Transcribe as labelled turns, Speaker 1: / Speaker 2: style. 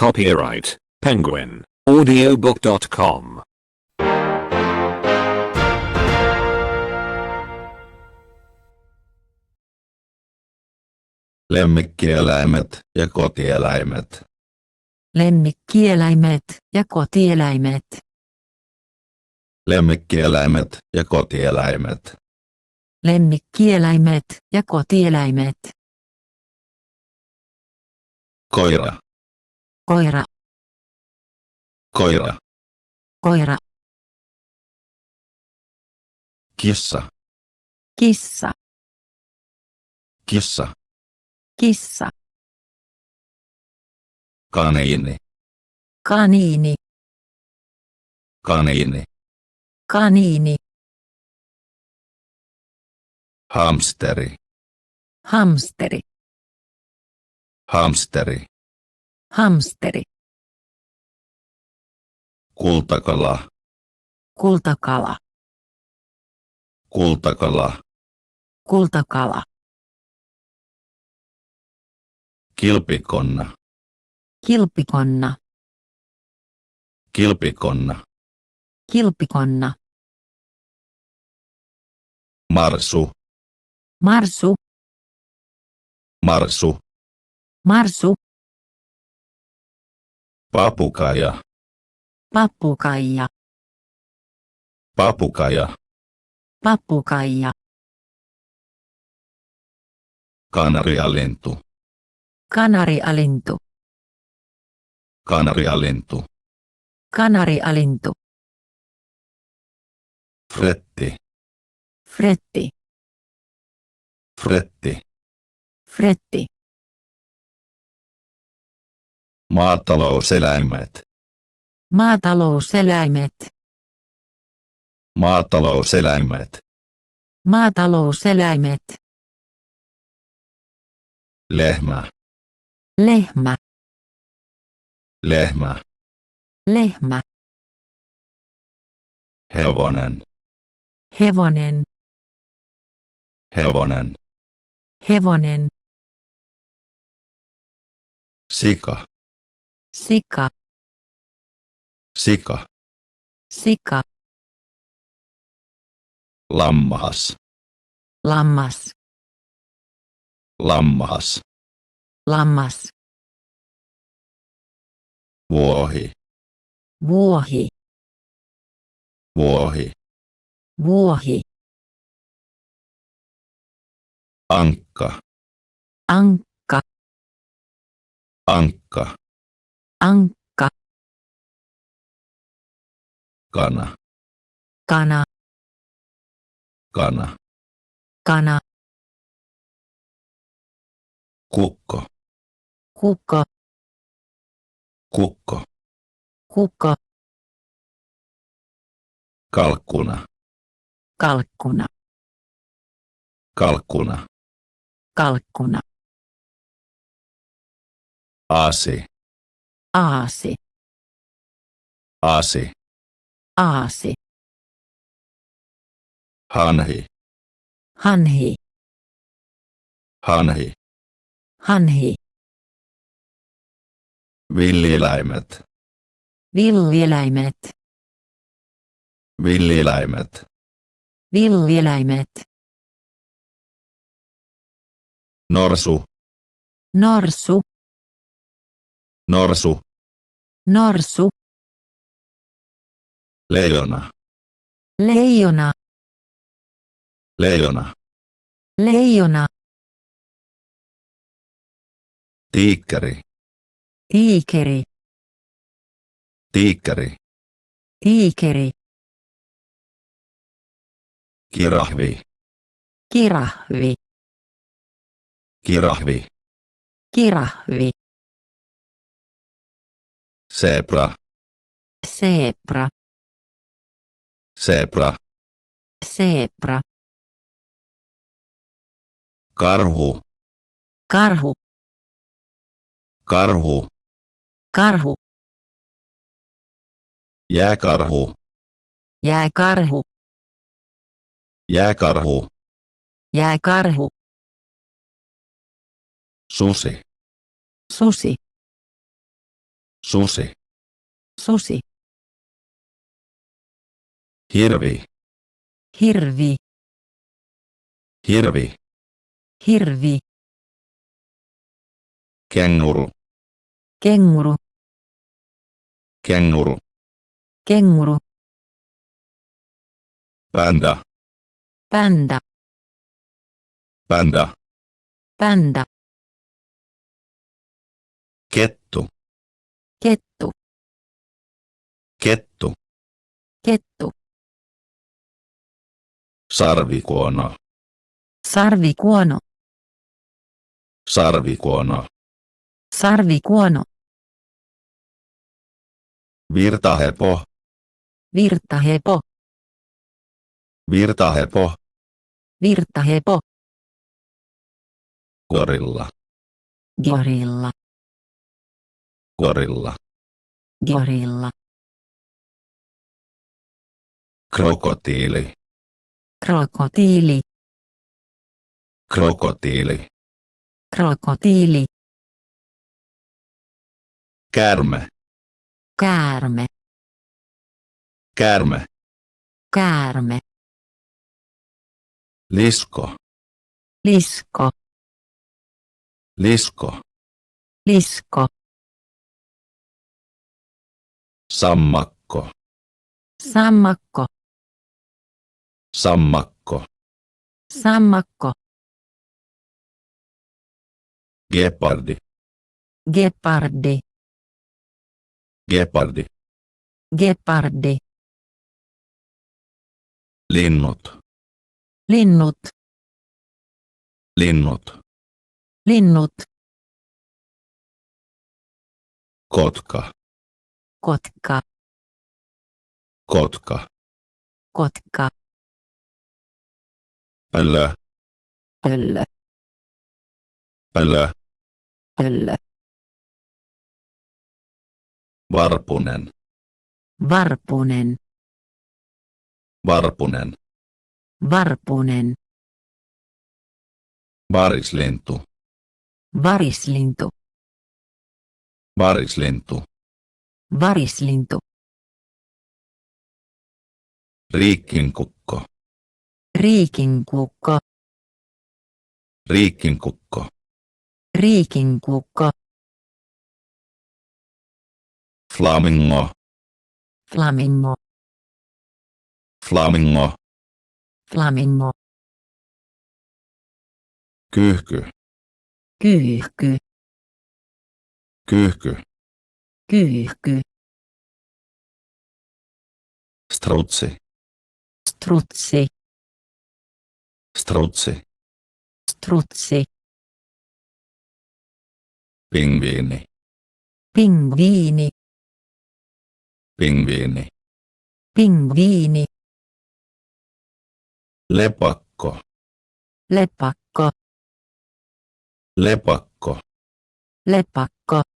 Speaker 1: Copyright Penguin Audiobook.com.
Speaker 2: Lemmikkieläimet ja kotieläimet.
Speaker 3: Lemmikkieläimet ja kotieläimet.
Speaker 2: Lemmikkieläimet ja kotieläimet.
Speaker 3: Lemmikkieläimet ja kotieläimet.
Speaker 2: Koira,
Speaker 3: Koira,
Speaker 2: koira.
Speaker 3: koira.
Speaker 2: Kissa,
Speaker 3: Kissa,
Speaker 2: kissa.
Speaker 3: kissa.
Speaker 2: Kaniini,
Speaker 3: Kaniini,
Speaker 2: kaniini.
Speaker 3: kaniini.
Speaker 2: Hamsteri,
Speaker 3: Hamsteri,
Speaker 2: hamsteri.
Speaker 3: hamsteri.
Speaker 2: Kultakala,
Speaker 3: Kultakala,
Speaker 2: kultakala.
Speaker 3: kultakala.
Speaker 2: Kilpikonna,
Speaker 3: Kilpikonna,
Speaker 2: kilpikonna.
Speaker 3: kilpikonna.
Speaker 2: Marsu,
Speaker 3: Marsu,
Speaker 2: marsu.
Speaker 3: marsu.
Speaker 2: Papukaja,
Speaker 3: Pappukaija,
Speaker 2: papukaja.
Speaker 3: pappukaija.
Speaker 2: Kanarialintu,
Speaker 3: Kanarialintu,
Speaker 2: kanarialintu.
Speaker 3: kanarialintu.
Speaker 2: Fretti,
Speaker 3: Fretti,
Speaker 2: fretti.
Speaker 3: fretti.
Speaker 2: Maatalouseläimet,
Speaker 3: Maatalouseläimet,
Speaker 2: maatalouseläimet.
Speaker 3: maatalouseläimet.
Speaker 2: Lehmä,
Speaker 3: Lehmä,
Speaker 2: lehmä.
Speaker 3: lehmä.
Speaker 2: Hevonen,
Speaker 3: Hevonen,
Speaker 2: hevonen.
Speaker 3: hevonen.
Speaker 2: Sika,
Speaker 3: Sika,
Speaker 2: sika.
Speaker 3: sika.
Speaker 2: Lammas,
Speaker 3: Lammas,
Speaker 2: lammas.
Speaker 3: lammas.
Speaker 2: Vuohi,
Speaker 3: Vuohi,
Speaker 2: vuohi.
Speaker 3: vuohi.
Speaker 2: Ankka,
Speaker 3: Ankka,
Speaker 2: ankka.
Speaker 3: ankka.
Speaker 2: Kana,
Speaker 3: Kana,
Speaker 2: kana.
Speaker 3: kana.
Speaker 2: Kukko,
Speaker 3: Kukko,
Speaker 2: kukko.
Speaker 3: kukko.
Speaker 2: Kalkkuna,
Speaker 3: Kalkkuna,
Speaker 2: kalkkuna.
Speaker 3: kalkkuna.
Speaker 2: Aasi,
Speaker 3: Aasi,
Speaker 2: aasi.
Speaker 3: aasi.
Speaker 2: Hanhi,
Speaker 3: Hanhi,
Speaker 2: hanhi.
Speaker 3: hanhi.
Speaker 2: Villieläimet,
Speaker 3: Villieläimet,
Speaker 2: villieläimet.
Speaker 3: villieläimet.
Speaker 2: Norsu,
Speaker 3: Norsu,
Speaker 2: norsu.
Speaker 3: norsu.
Speaker 2: Leijona,
Speaker 3: Leijona,
Speaker 2: leijona.
Speaker 3: leijona.
Speaker 2: Tiikkeri,
Speaker 3: Tiikeri,
Speaker 2: tiikkeri.
Speaker 3: tiikeri.
Speaker 2: Kirahvi,
Speaker 3: Kirahvi,
Speaker 2: kirahvi.
Speaker 3: kirahvi.
Speaker 2: Zebra,
Speaker 3: Seepra,
Speaker 2: zebra.
Speaker 3: seepra.
Speaker 2: Karhu,
Speaker 3: Karhu,
Speaker 2: karhu.
Speaker 3: karhu.
Speaker 2: Jääkarhu,
Speaker 3: Jääkarhu,
Speaker 2: jääkarhu.
Speaker 3: jääkarhu.
Speaker 2: Susi,
Speaker 3: Susi,
Speaker 2: Susi.
Speaker 3: Susi.
Speaker 2: Hirvi.
Speaker 3: Hirvi.
Speaker 2: Hirvi.
Speaker 3: Hirvi.
Speaker 2: Kenguru.
Speaker 3: Kenguru.
Speaker 2: Kenguru.
Speaker 3: Kenguru.
Speaker 2: Panda.
Speaker 3: Panda.
Speaker 2: Panda.
Speaker 3: Panda.
Speaker 2: Kettu.
Speaker 3: Kettu.
Speaker 2: Kettu.
Speaker 3: Kettu.
Speaker 2: Sarvikuono.
Speaker 3: Sarvikuono.
Speaker 2: Sarvikuono.
Speaker 3: Sarvikuono.
Speaker 2: Virtahepo.
Speaker 3: Virtahepo.
Speaker 2: Virtahepo.
Speaker 3: Virtahepo.
Speaker 2: Gorilla.
Speaker 3: Gorilla.
Speaker 2: Gorilla.
Speaker 3: Gorilla.
Speaker 2: Krokotiili.
Speaker 3: Krokotiili.
Speaker 2: Krokotiili.
Speaker 3: Krokotiili.
Speaker 2: Käärme.
Speaker 3: Käärme.
Speaker 2: Käärme.
Speaker 3: Käärme.
Speaker 2: Lisko.
Speaker 3: Lisko.
Speaker 2: Lisko.
Speaker 3: Lisko.
Speaker 2: Sammakko.
Speaker 3: Sammakko.
Speaker 2: Sammakko.
Speaker 3: Sammakko.
Speaker 2: Gepardi.
Speaker 3: Gepardi.
Speaker 2: Gepardi.
Speaker 3: Gepardi.
Speaker 2: Linnut.
Speaker 3: Linnut.
Speaker 2: Linnut.
Speaker 3: Linnut.
Speaker 2: Kotka.
Speaker 3: Kotka.
Speaker 2: Kotka.
Speaker 3: Kotka.
Speaker 2: Pöllö.
Speaker 3: Pöllö.
Speaker 2: Pöllö.
Speaker 3: Pöllö.
Speaker 2: Varpunen.
Speaker 3: Varpunen.
Speaker 2: Varpunen.
Speaker 3: Varpunen.
Speaker 2: Varislintu.
Speaker 3: Varislintu.
Speaker 2: Varislintu.
Speaker 3: Varislintu.
Speaker 2: Riikkinkukko.
Speaker 3: Riikinkukko.
Speaker 2: Riikkinkukko.
Speaker 3: Riikinkukko.
Speaker 2: Flamingo.
Speaker 3: Flamingo.
Speaker 2: Flamingo.
Speaker 3: Flamingo.
Speaker 2: Kyyhky.
Speaker 3: Kyyhky.
Speaker 2: Kyyhky.
Speaker 3: Kyyhky.
Speaker 2: Strutsi.
Speaker 3: Strutsi.
Speaker 2: Strutsi.
Speaker 3: Strutsi.
Speaker 2: Pingviini.
Speaker 3: Pingviini.
Speaker 2: Pingviini.
Speaker 3: Pingviini.
Speaker 2: Lepakko.
Speaker 3: Lepakko.
Speaker 2: Lepakko.
Speaker 3: Lepakko.